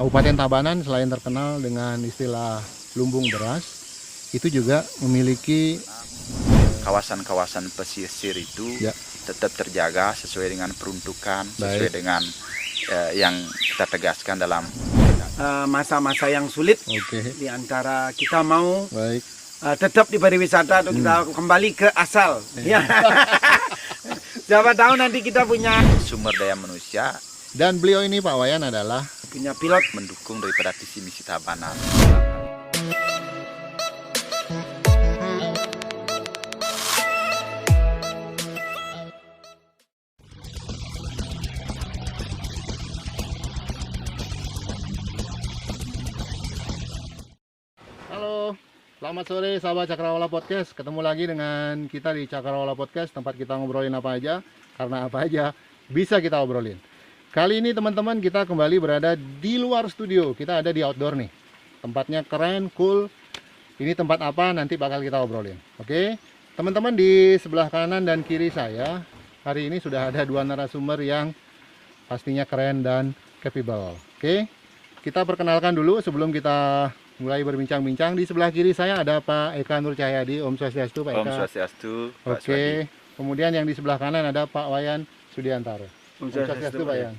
Kabupaten Tabanan selain terkenal dengan istilah lumbung beras, itu juga memiliki kawasan-kawasan pesisir itu ya, tetap terjaga sesuai dengan peruntukan, sesuai baik. dengan yang kita tegaskan dalam masa-masa yang sulit. Oke, Di antara kita mau baik. tetap di pariwisata atau kita kembali ke asal. Ya. Siapa tahu nanti kita punya sumber daya manusia Dan beliau ini Pak Wayan adalah pilot. mendukung daripada visi misi Tabanan. Halo, selamat sore sahabat Cakrawala Podcast. Ketemu lagi dengan kita di Cakrawala Podcast, tempat kita ngobrolin apa aja, karena apa aja bisa kita obrolin. Kali ini teman-teman kita kembali berada di luar studio. Kita ada di outdoor nih. Tempatnya keren, cool. Ini tempat apa nanti bakal kita obrolin. Oke, teman-teman di sebelah kanan dan kiri saya hari ini sudah ada dua narasumber yang pastinya keren dan capable. Oke, kita perkenalkan dulu sebelum kita mulai berbincang-bincang. Di sebelah kiri saya ada Pak Eka Nur Cahyadi. Om Swastiastu, Pak Eka. Om Swastiastu, Pak Oke. Kemudian yang di sebelah kanan ada Pak Wayan Sudiantara. Om Swastiastu, Pak Wayan.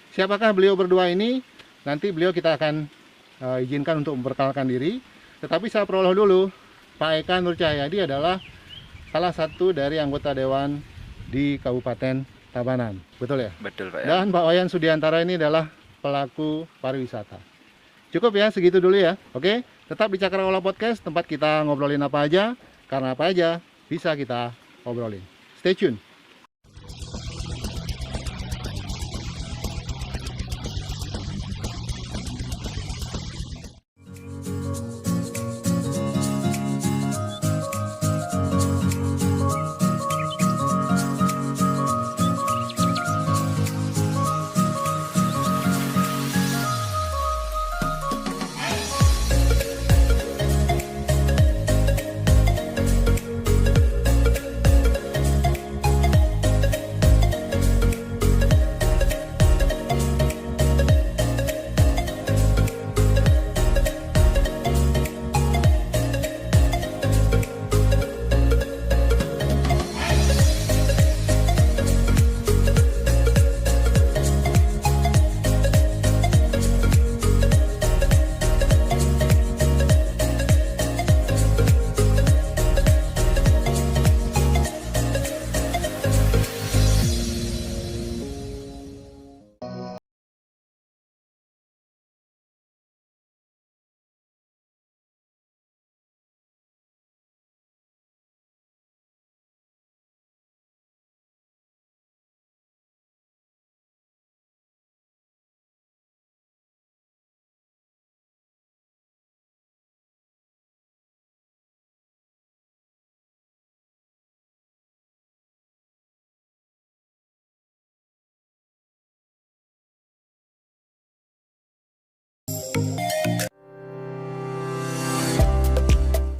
Siapakah beliau berdua ini? Nanti beliau kita akan izinkan untuk memperkenalkan diri. Tetapi saya peroleh dulu. Pak Eka Nur Cahyadi adalah salah satu dari anggota dewan di Kabupaten Tabanan. Betul ya? Betul Pak ya. Dan Pak Wayan Sudiantara ini adalah pelaku pariwisata. Cukup ya, segitu dulu ya. Oke, tetap di Cakrawala Podcast, tempat kita ngobrolin apa aja, karena apa aja bisa kita obrolin. Stay tune.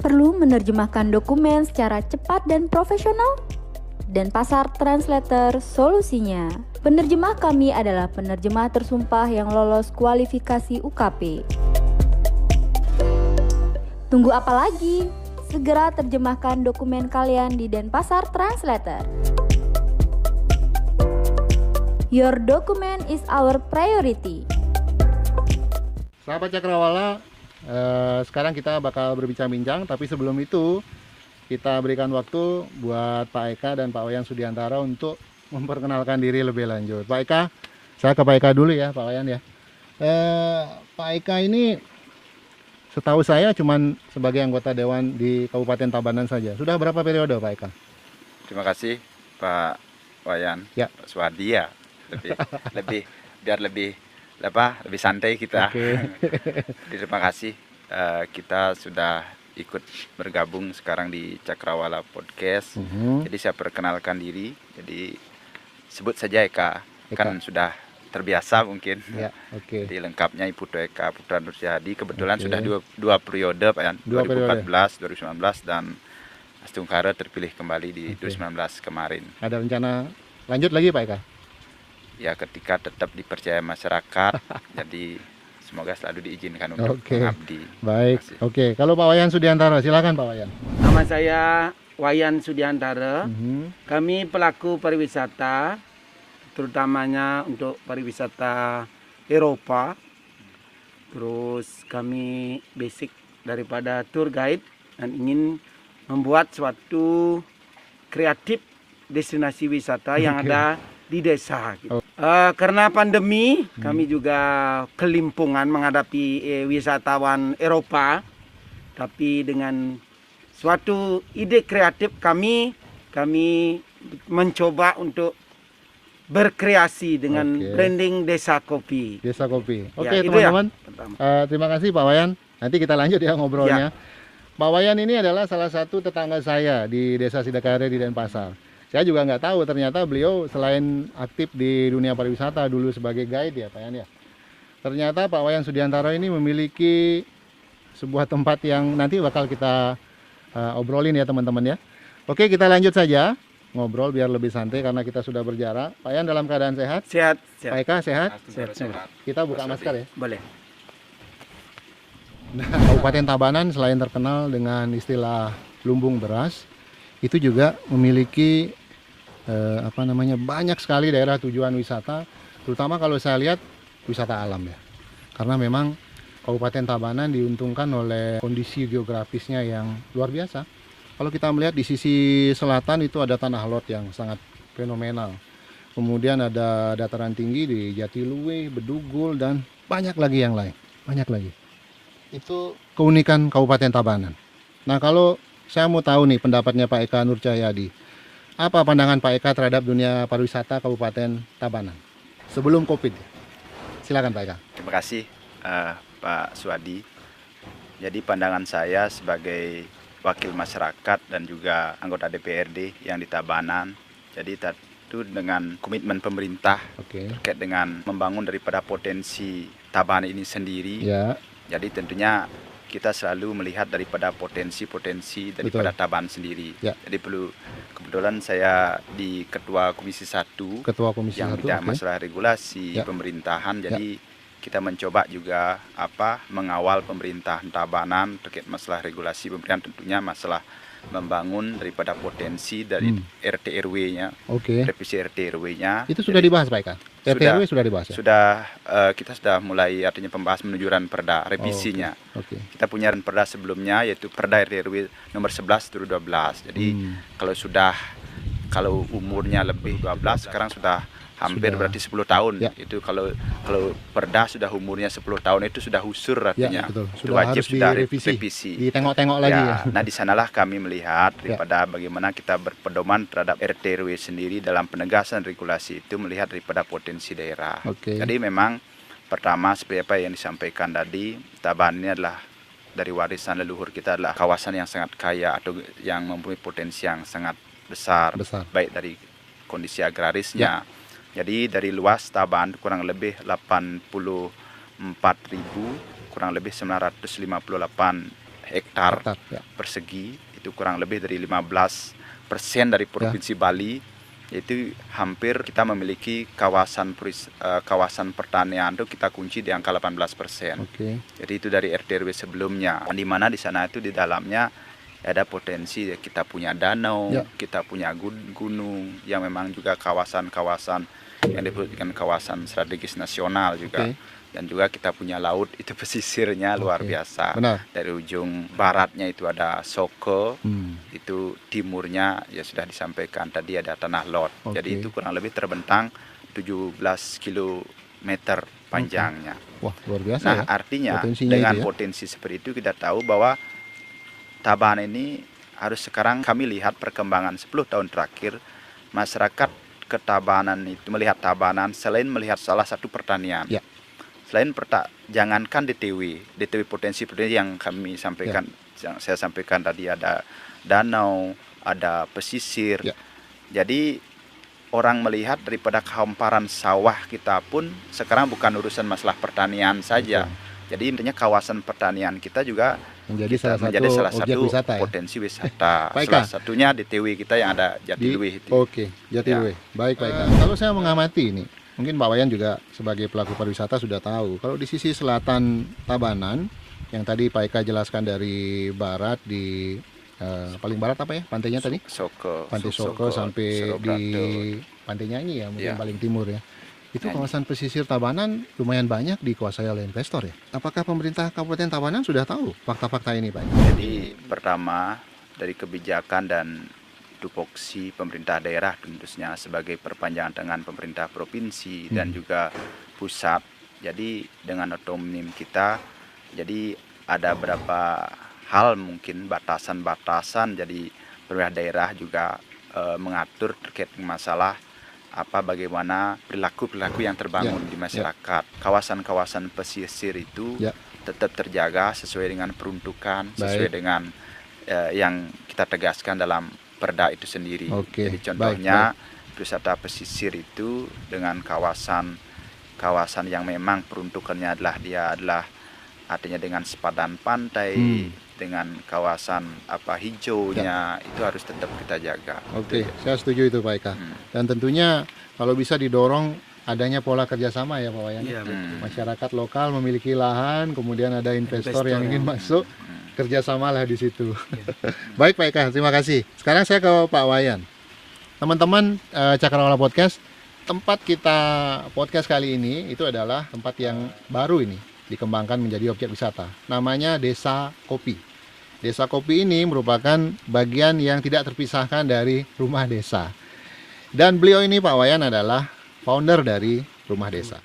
Perlu menerjemahkan dokumen secara cepat dan profesional? Denpasar Translator solusinya. Penerjemah kami adalah penerjemah tersumpah yang lolos kualifikasi UKP. Tunggu apa lagi? Segera terjemahkan dokumen kalian di Denpasar Translator. Your document is our priority. Sahabat Cakrawala, sekarang kita bakal berbincang-bincang, tapi sebelum itu kita berikan waktu buat Pak Eka dan Pak Wayan Sudiantara untuk memperkenalkan diri lebih lanjut. Pak Eka, saya ke Pak Eka dulu ya, Pak Wayan ya. Pak Eka ini setahu saya cuman sebagai anggota dewan di Kabupaten Tabanan saja. Sudah berapa periode Pak Eka? Terima kasih Pak Wayan, Ya. Pak Swadi ya. Biar lebih santai kita. Oke. Terima kasih kita sudah ikut bergabung sekarang di Cakrawala Podcast. Jadi saya perkenalkan diri. Jadi sebut saja Eka. Kan sudah terbiasa mungkin. Ya, oke. Jadi lengkapnya Ibu Eka Putra Nur Cahyadi. Kebetulan Oke. sudah dua periode Pak Yan. Dua 2014, 2019 dan Astungkara terpilih kembali di Oke. 2019 kemarin. Ada rencana lanjut lagi Pak Eka? Ya ketika tetap dipercaya masyarakat, jadi semoga selalu diizinkan untuk Oke. mengabdi. Baik. Terima kasih. Oke, kalau Pak Wayan Sudiantara, silakan Pak Wayan. Nama saya Wayan Sudiantara. Mhm. Kami pelaku pariwisata, terutamanya untuk pariwisata Eropa. Terus kami basic daripada tour guide dan ingin membuat suatu kreatif destinasi wisata yang Oke. ada di desa. Gitu. Karena pandemi, kami juga kelimpungan menghadapi wisatawan Eropa, tapi dengan suatu ide kreatif kami mencoba untuk berkreasi dengan Oke. branding Desa Kopi. Desa Kopi. Oke, Ya, itu teman-teman. pertama. Terima kasih Pak Wayan. Nanti kita lanjut ya ngobrolnya. Pak Wayan ini adalah salah satu tetangga saya di Desa Sidakare di Denpasar. Saya juga nggak tahu ternyata beliau selain aktif di dunia pariwisata dulu sebagai guide ya Pak Wayan ya. Ternyata Pak Wayan Sudiantara ini memiliki sebuah tempat yang nanti bakal kita obrolin ya teman-teman ya. Oke, kita lanjut saja ngobrol biar lebih santai karena kita sudah berjarak. Pak Wayan dalam keadaan sehat? Sehat, Pak sehat. Eka sehat? Sehat. Kita buka masker ya. Boleh. Nah, Kabupaten Tabanan selain terkenal dengan istilah lumbung beras, itu juga memiliki banyak sekali daerah tujuan wisata, terutama kalau saya lihat wisata alam ya. Karena memang Kabupaten Tabanan diuntungkan oleh kondisi geografisnya yang luar biasa. Kalau kita melihat di sisi selatan itu ada tanah lot yang sangat fenomenal. Kemudian ada dataran tinggi di Jatiluwe, Bedugul, dan banyak lagi yang lain. Banyak lagi. Itu keunikan Kabupaten Tabanan. Nah, kalau saya mau tahu nih pendapatnya Pak Eka Nur Cahyadi. Apa pandangan Pak Eka terhadap dunia pariwisata Kabupaten Tabanan sebelum Covid? Silakan Pak Eka. Terima kasih Pak Suwadi. Jadi pandangan saya sebagai wakil masyarakat dan juga anggota DPRD yang di Tabanan. Jadi tentu dengan komitmen pemerintah Oke. terkait dengan membangun daripada potensi Tabanan ini sendiri. Ya, Jadi tentunya kita selalu melihat daripada potensi-potensi daripada Tabanan sendiri. Ya. Jadi kebetulan saya di Ketua Komisi 1 Ketua Komisi yang 1. bidang Oke. masalah regulasi Ya. pemerintahan. Jadi kita mencoba juga mengawal pemerintahan Tabanan terkait masalah regulasi pemerintahan, tentunya masalah membangun daripada potensi dari RT RW-nya, Oke. revisi RT RW-nya. Itu sudah dibahas Pak Eka? RT Sudah. RW sudah dibahas ya? Kita sudah mulai artinya pembahas menuju ranperda revisinya. Oke. Kita punya ranperda sebelumnya yaitu Perda RT RW nomor 11 tahun 12. Jadi kalau umurnya lebih 12 sekarang sudah hampir Sudah. berarti 10 tahun. Ya. Itu kalau perda sudah umurnya 10 tahun itu sudah usur artinya. Ya, betul. Itu Sudah wajib harus sudah direvisi. Ditengok-tengok lagi ya. Nah, di sanalah kami melihat daripada bagaimana kita berpedoman terhadap RT RW sendiri dalam penegasan regulasi itu, melihat daripada potensi daerah. Oke. Jadi memang pertama seperti apa yang disampaikan tadi, Tabanan ini adalah dari warisan leluhur kita, adalah kawasan yang sangat kaya atau yang mempunyai potensi yang sangat besar. Baik dari kondisi agrarisnya. Jadi dari luas Tabanan kurang lebih 84.000, kurang lebih 958 hektar persegi, itu kurang lebih dari 15% dari Provinsi Bali. Yaitu hampir kita memiliki kawasan pertanian itu kita kunci di angka 18%. Oke. Jadi itu dari RT RW sebelumnya, di mana di sana itu di dalamnya ada potensi, kita punya danau, kita punya gunung yang memang juga kawasan-kawasan yang disebutkan kawasan strategis nasional juga. Dan juga kita punya laut, itu pesisirnya luar biasa. Benar. Dari ujung baratnya itu ada Soko, itu timurnya ya sudah disampaikan tadi ada Tanah Lot. Jadi itu kurang lebih terbentang 17 km panjangnya. Wah, luar biasa Nah, ya. artinya Potensinya dengan itu ya. potensi seperti itu kita tahu bahwa Tabanan ini harus sekarang kami lihat perkembangan 10 tahun terakhir masyarakat ke Tabanan itu melihat Tabanan selain melihat salah satu pertanian. Ya. Selain jangankan DTW potensi yang kami sampaikan, yang saya sampaikan tadi ada danau, ada pesisir. Ya. Jadi orang melihat daripada kehamparan sawah kita pun sekarang bukan urusan masalah pertanian saja. Jadi intinya kawasan pertanian kita juga menjadi salah objek satu wisata ya? potensi wisata. Baik, Salah Kak. satunya DTW kita yang ada Jatiluwe itu. Oke, Jatiluwe. Baik, Pak Eka. Kalau saya mengamati ini, mungkin Pak Wayan juga sebagai pelaku pariwisata sudah tahu. Kalau di sisi selatan Tabanan, yang tadi Pak Eka jelaskan dari barat di paling barat apa ya pantainya tadi? Pantai Soko sampai di Pantai Nyanyi ya, mungkin paling timur ya. Itu kawasan pesisir Tabanan lumayan banyak dikuasai oleh investor ya. Apakah pemerintah Kabupaten Tabanan sudah tahu fakta-fakta ini, Pak? Jadi pertama dari kebijakan dan tupoksi pemerintah daerah tentunya sebagai perpanjangan tangan pemerintah provinsi dan juga pusat. Jadi dengan otonomi kita, jadi ada beberapa hal mungkin batasan-batasan. Jadi pemerintah daerah juga mengatur terkait masalah bagaimana perilaku-perilaku yang terbangun di masyarakat. Kawasan-kawasan pesisir itu tetap terjaga sesuai dengan peruntukan, sesuai dengan yang kita tegaskan dalam perda itu sendiri. Jadi contohnya wisata pesisir itu dengan kawasan yang memang peruntukannya adalah artinya dengan sepadan pantai, dengan kawasan hijaunya itu harus tetap kita jaga. Saya setuju itu Pak Eka. Dan tentunya kalau bisa didorong adanya pola kerjasama ya Pak Wayan. Masyarakat lokal memiliki lahan, kemudian ada investor yang ingin masuk, kerjasamalah di situ. Baik Pak Eka, terima kasih. Sekarang saya ke Pak Wayan. Teman-teman Cakrawala Podcast, tempat kita podcast kali ini itu adalah tempat yang baru ini dikembangkan menjadi objek wisata. Namanya Desa Kopi. Desa Kopi ini merupakan bagian yang tidak terpisahkan dari rumah desa. Dan beliau ini Pak Wayan adalah founder dari rumah desa.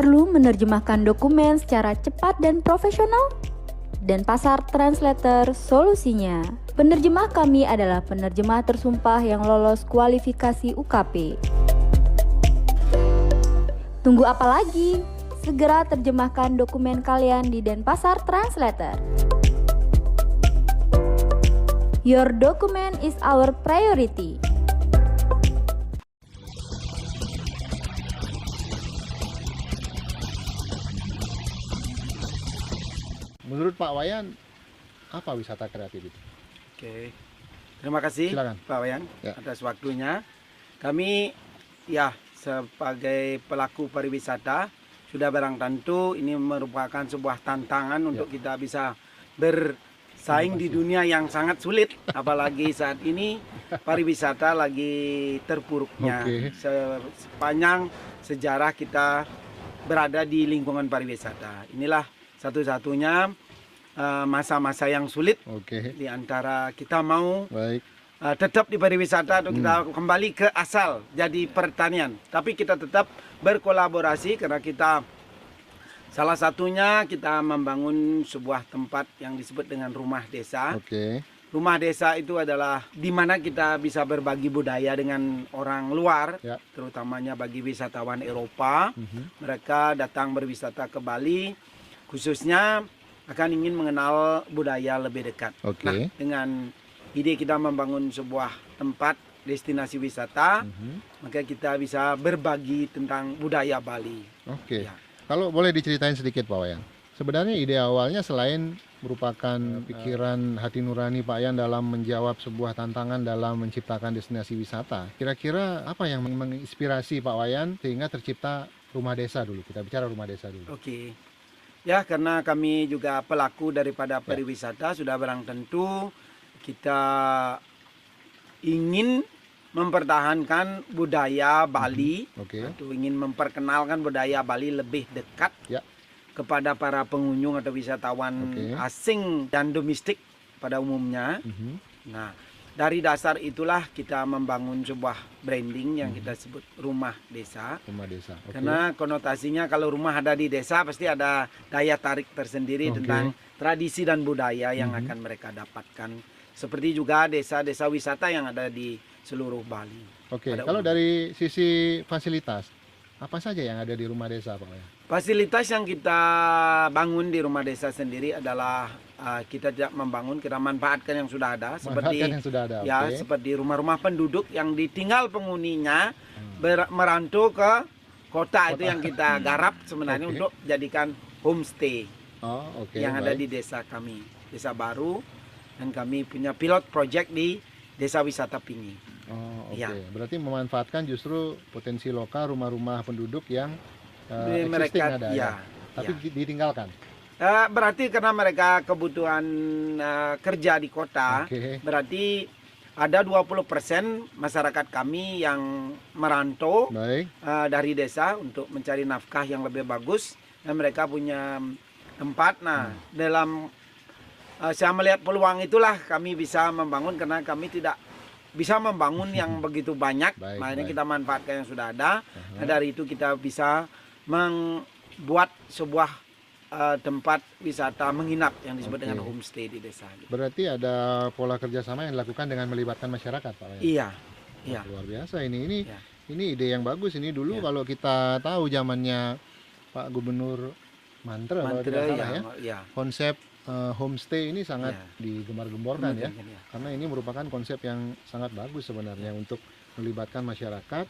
Perlu menerjemahkan dokumen secara cepat dan profesional? Dan Pasar Translator solusinya. Penerjemah kami adalah penerjemah tersumpah yang lolos kualifikasi UKP. Tunggu apa lagi? Segera terjemahkan dokumen kalian di Denpasar Translator. Your document is our priority. Menurut Pak Wayan, apa wisata kreatif itu? Oke, terima kasih Silakan. Pak Wayan atas waktunya. Kami sebagai pelaku pariwisata sudah barang tentu ini merupakan sebuah tantangan untuk kita bisa bersaing di dunia yang sangat sulit, apalagi saat ini pariwisata lagi terpuruknya. Sepanjang sejarah kita berada di lingkungan pariwisata, inilah satu-satunya masa-masa yang sulit di antara kita mau tetap di pariwisata atau kita kembali ke asal jadi pertanian, tapi kita tetap berkolaborasi karena kita salah satunya kita membangun sebuah tempat yang disebut dengan rumah desa. Rumah desa itu adalah di mana kita bisa berbagi budaya dengan orang luar, terutamanya bagi wisatawan Eropa. Mereka datang berwisata ke Bali, khususnya akan ingin mengenal budaya lebih dekat. Oke. Nah, dengan ide kita membangun sebuah tempat destinasi wisata, maka kita bisa berbagi tentang budaya Bali. Oke. Ya. Kalau boleh diceritain sedikit Pak Wayan. Sebenarnya ide awalnya selain merupakan pikiran hati nurani Pak Yan dalam menjawab sebuah tantangan dalam menciptakan destinasi wisata. Kira-kira apa yang menginspirasi Pak Wayan sehingga tercipta rumah desa dulu? Kita bicara rumah desa dulu. Oke. Ya, karena kami juga pelaku daripada pariwisata, sudah barang tentu kita ingin mempertahankan budaya Bali Oke. atau ingin memperkenalkan budaya Bali lebih dekat Ya. kepada para pengunjung atau wisatawan Oke. asing dan domestik pada umumnya. Nah, dari dasar itulah kita membangun sebuah branding yang kita sebut rumah desa. Rumah desa. Oke. Karena konotasinya kalau rumah ada di desa pasti ada daya tarik tersendiri Oke. tentang tradisi dan budaya yang akan mereka dapatkan. Seperti juga desa-desa wisata yang ada di seluruh Bali. Oke. Pada Kalau umumnya. dari sisi fasilitas, apa saja yang ada di rumah desa Pak Wayan? Fasilitas yang kita bangun di rumah desa sendiri adalah kita tidak membangun, kita manfaatkan yang sudah ada. Seperti Manfaatkan yang sudah ada. ya, Oke. seperti rumah-rumah penduduk yang ditinggal penghuninya merantau ke kota, itu yang kita garap sebenarnya Oke. untuk jadikan homestay Oh, oke. yang ada baik. di desa kami, desa baru, dan kami punya pilot project di desa wisata Pingi. Oh, oke. Ya. Berarti memanfaatkan justru potensi lokal rumah-rumah penduduk yang Di existing mereka, ada ya, Tapi ya. ditinggalkan. Berarti karena mereka kebutuhan kerja di kota, Oke. berarti ada 20% masyarakat kami yang merantau Baik. dari desa untuk mencari nafkah yang lebih bagus, dan mereka punya tempat. Nah, dalam saya melihat peluang itulah kami bisa membangun, karena kami tidak bisa membangun yang begitu banyak. Baik, Makanya baik. kita manfaatkan yang sudah ada. Nah, dari itu kita bisa membuat sebuah tempat wisata menginap yang disebut Oke. dengan homestay di desa. Berarti ada pola kerjasama yang dilakukan dengan melibatkan masyarakat, Pak Wayan. Iya, iya. Luar biasa ini. Ya. Ini ide yang bagus. Ini dulu Ya. kalau kita tahu zamannya Pak Gubernur Mantra, kalau tidak Mantra, salah ya. ya. Konsep homestay ini sangat Ya. digembar-gemborkan ya. Ya. Karena ini merupakan konsep yang sangat bagus sebenarnya untuk melibatkan masyarakat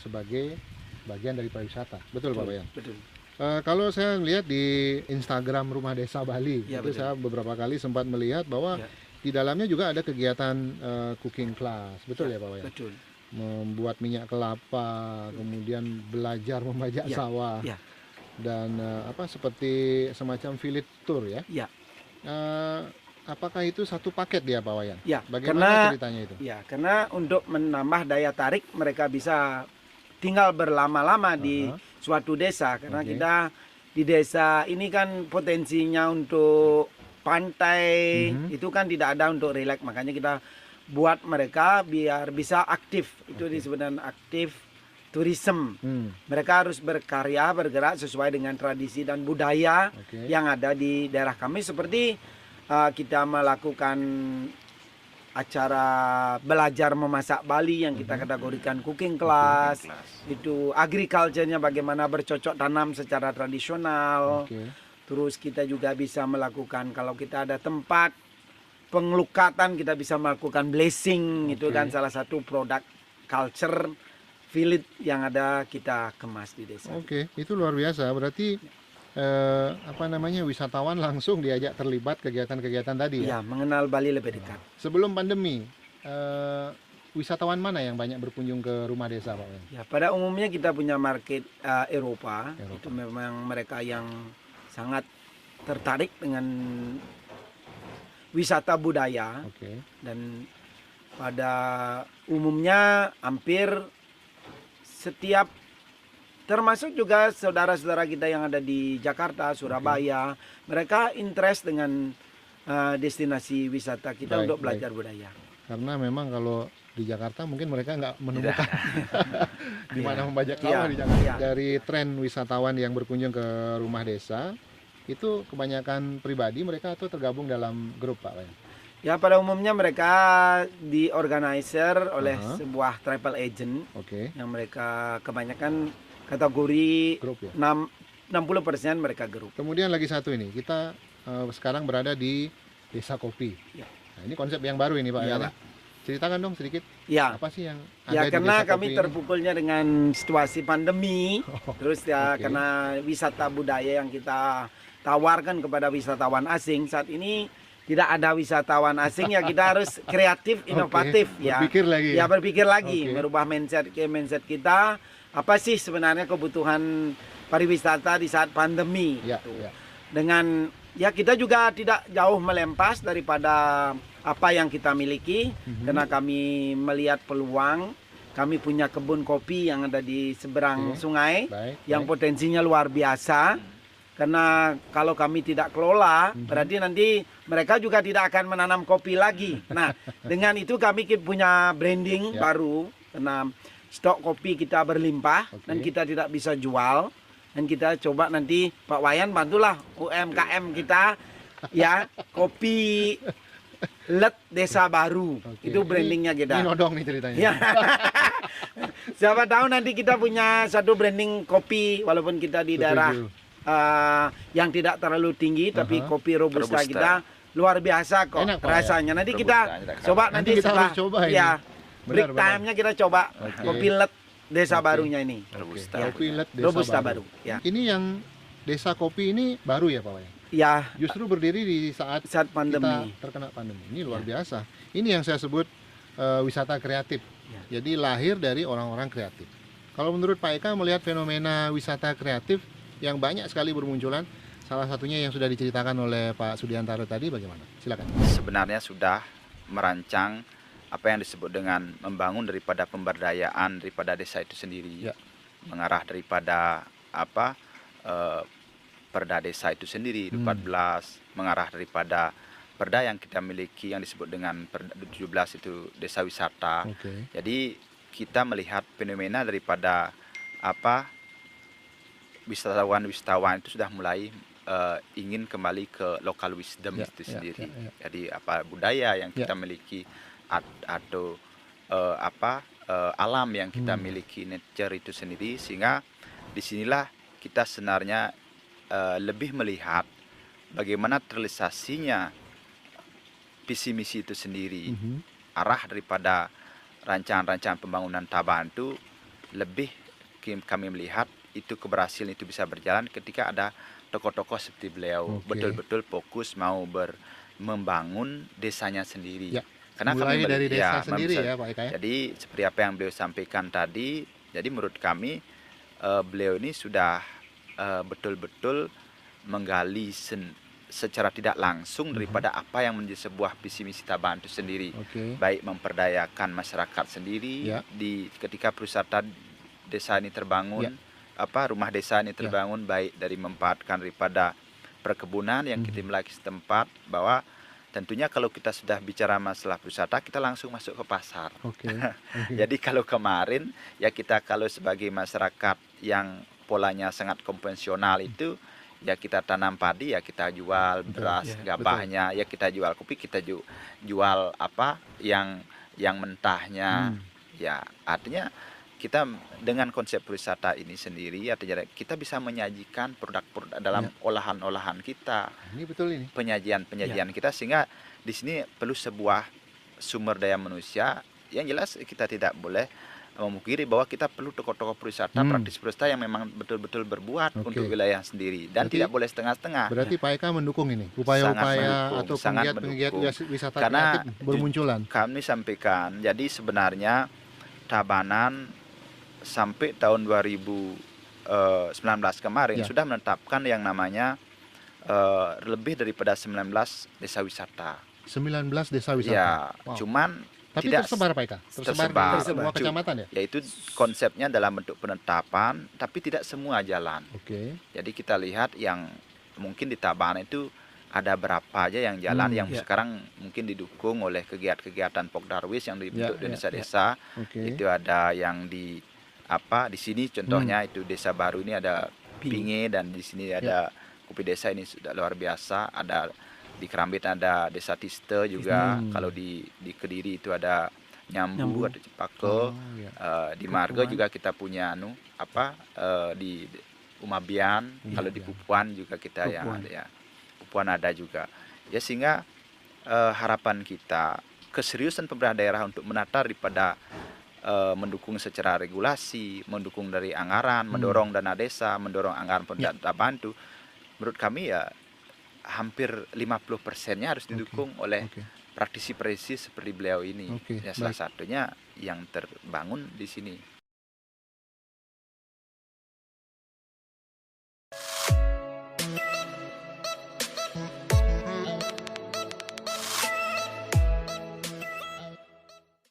sebagai bagian dari pariwisata. Betul, Pak Wayan? Betul. Kalau saya lihat di Instagram Rumah Desa Bali, Ya, itu betul. saya beberapa kali sempat melihat bahwa Ya. di dalamnya juga ada kegiatan cooking class. Betul ya, Pak Wayan? Betul. Membuat minyak kelapa, kemudian belajar membajak Ya, sawah, ya. dan seperti semacam village tour ya. Ya. Apakah itu satu paket dia, Pak Wayan? Ya, Bagaimana ceritanya itu? Ya, karena untuk menambah daya tarik mereka bisa tinggal berlama-lama di suatu desa, karena Oke. kita di desa ini kan potensinya untuk pantai itu kan tidak ada untuk rileks, makanya kita buat mereka biar bisa aktif. Itu Oke. disebut dengan aktif tourism. Hmm, Mereka harus berkarya, bergerak sesuai dengan tradisi dan budaya oke. yang ada di daerah kami, seperti kita melakukan acara belajar memasak Bali yang kita kategorikan cooking class. Itu agriculture-nya bagaimana bercocok tanam secara tradisional. Oke. Terus kita juga bisa melakukan, kalau kita ada tempat pengelukatan, kita bisa melakukan blessing. Itu Oke. kan salah satu produk culture village yang ada kita kemas di desa. Oke, itu luar biasa. Berarti wisatawan langsung diajak terlibat kegiatan-kegiatan tadi ya. Ya, mengenal Bali lebih dekat. Sebelum pandemi, wisatawan mana yang banyak berkunjung ke rumah desa, Pak Wayan? Ya, pada umumnya kita punya market Eropa. Eropa. Itu memang mereka yang sangat tertarik dengan wisata budaya, Oke. dan pada umumnya hampir setiap, termasuk juga saudara-saudara kita yang ada di Jakarta, Surabaya, mereka interest dengan destinasi wisata kita Baik, untuk belajar budaya. Karena memang kalau di Jakarta mungkin mereka nggak menemukan di mana Iya. membajak Iya, sawah di Jakarta. iya. Dari tren wisatawan yang berkunjung ke rumah desa, itu kebanyakan pribadi mereka atau tergabung dalam grup, Pak Wayan? Ya, pada umumnya mereka diorganizer oleh Aha. sebuah travel agent Oke, yang mereka kebanyakan kategori grup ya. 60% mereka grup. Kemudian lagi satu ini, kita sekarang berada di Desa Kopi. Ya. Nah, ini konsep yang baru ini Pak. Iya, ya. Pak. Ceritakan dong sedikit. Ya. Apa sih yang ada Ya di karena Desa kami Kopi ini? terpukulnya dengan situasi pandemi, terus ya oke. karena wisata budaya yang kita tawarkan kepada wisatawan asing saat ini tidak ada wisatawan asing ya kita harus kreatif, inovatif ya. Berpikir lagi. Ya berpikir lagi, Oke. merubah mindset kita. Apa sih sebenarnya kebutuhan pariwisata di saat pandemi? Ya, gitu. ya. Dengan ya kita juga tidak jauh melempas daripada apa yang kita miliki karena kami melihat peluang. Kami punya kebun kopi yang ada di seberang Oke. sungai Baik. yang baik. potensinya luar biasa. Karena kalau kami tidak kelola, berarti nanti mereka juga tidak akan menanam kopi lagi. Nah, dengan itu kami punya branding Ya. baru karena stok kopi kita berlimpah Oke. dan kita tidak bisa jual. Dan kita coba nanti Pak Wayan bantulah UMKM kita ya kopi Let Desa Baru. Oke. Itu brandingnya kita. Ini nodong nih ceritanya. Ya. Siapa tahu nanti kita punya satu branding kopi walaupun kita di daerah Setuju. yang tidak terlalu tinggi tapi Aha. kopi robusta, Robusta. kita luar biasa kok Enak, Pak, rasanya. Nanti kita Robusta, tidak coba kalah. nanti Nanti kita setelah harus coba ini. ya Benar, break benar. time-nya kita coba Oke. kopi Let Desa Oke. Barunya ini. Robusta. Kopi Let Desa Robusta baru. Ya. Ini yang Desa Kopi ini baru ya Pak Wayan? Ya, Justru berdiri di saat saat pandemi. kita terkena pandemi. Ini luar biasa. Ini yang saya sebut wisata kreatif. Ya. Jadi lahir dari orang-orang kreatif. Kalau menurut Pak Eka melihat fenomena wisata kreatif yang banyak sekali bermunculan, salah satunya yang sudah diceritakan oleh Pak Sudiantaro tadi bagaimana? Silakan. Sebenarnya sudah merancang apa yang disebut dengan membangun daripada pemberdayaan daripada desa itu sendiri. Ya. Mengarah daripada apa perda desa itu sendiri 14, mengarah daripada perda yang kita miliki yang disebut dengan perda 17 itu desa wisata. Oke. Jadi kita melihat fenomena daripada apa wisatawan itu sudah mulai ingin kembali ke local wisdom Ya, itu ya, sendiri. ya, ya. Jadi apa budaya yang kita Ya. miliki atau alam yang kita miliki, nature itu sendiri, sehingga disinilah kita sebenarnya lebih melihat bagaimana terrealisasinya visi misi itu sendiri. Arah daripada rancangan-rancangan pembangunan Tabanan itu lebih kami melihat itu keberhasilan itu bisa berjalan ketika ada tokoh-tokoh seperti beliau Oke. betul-betul fokus mau membangun desanya sendiri. Ya. Karena Mulai kami dari desa ya, sendiri bisa- ya Pak Eka ya. Jadi seperti apa yang beliau sampaikan tadi, jadi menurut kami beliau ini sudah betul-betul menggali secara tidak langsung daripada apa yang menjadi sebuah visi misi Tabanan itu sendiri. Oke. Baik memperdayakan masyarakat sendiri Ya. di ketika perusahaan desa ini terbangun, Ya. rumah desa ini terbangun, baik dari memanfaatkan daripada perkebunan yang kita miliki setempat, bahwa tentunya kalau kita sudah bicara masalah wisata kita langsung masuk ke pasar. Oke. Oke. Jadi kalau kemarin ya kita kalau sebagai masyarakat yang polanya sangat konvensional itu ya kita tanam padi ya kita jual beras Ya, gabahnya, ya kita jual kopi, kita jual apa yang mentahnya. Ya artinya kita dengan konsep wisata ini sendiri artinya kita bisa menyajikan produk-produk dalam olahan-olahan kita, Ini betul ini. penyajian kita, sehingga di sini perlu sebuah sumber daya manusia yang jelas. Kita tidak boleh memungkiri bahwa kita perlu tokoh-tokoh pariwisata, praktis pariwisata yang memang betul-betul berbuat Oke. untuk wilayah sendiri dan Berarti- tidak boleh setengah-setengah. Berarti Pak Eka mendukung ini upaya-upaya mendukung, atau sangat penggiat mendukung. wisata Karena kreatif bermunculan. Kami sampaikan, jadi sebenarnya Tabanan sampai tahun 2019 kemarin Ya. sudah menetapkan yang namanya lebih daripada 19 desa wisata. 19 desa wisata. Ya, Wow. cuman Tapi tidak tersebar Pak Eka? tersebar. di semua Cu- kecamatan ya? yaitu konsepnya dalam bentuk penetapan, tapi tidak semua jalan. Oke. Jadi kita lihat yang mungkin di Tabanan itu ada berapa aja yang jalan yang ya. sekarang mungkin didukung oleh kegiatan Pokdarwis yang dibentuk Ya, di ya, desa-desa. Oke. Itu ada yang di sini contohnya itu desa baru ini ada Pinge, dan di sini ada kopi desa ini sudah luar biasa. Ada di Kerambit ada desa Tiste juga. Kalau di Kediri itu ada Nyambu, ada Cepake. Oh, ya. Di Marga juga kita punya di Umabian. Kalau di Pupuan juga kita yang Pupuan. ada ya. kemampuan ada juga. Ya sehingga harapan kita keseriusan pemerintah daerah untuk menata daripada mendukung secara regulasi, mendukung dari anggaran, mendorong dana desa, mendorong anggaran pemerintah bantu. Menurut kami ya hampir 50%-nya harus didukung oleh praktisi-praktisi seperti beliau ini. Oke, Ya salah baik. satunya yang terbangun di sini.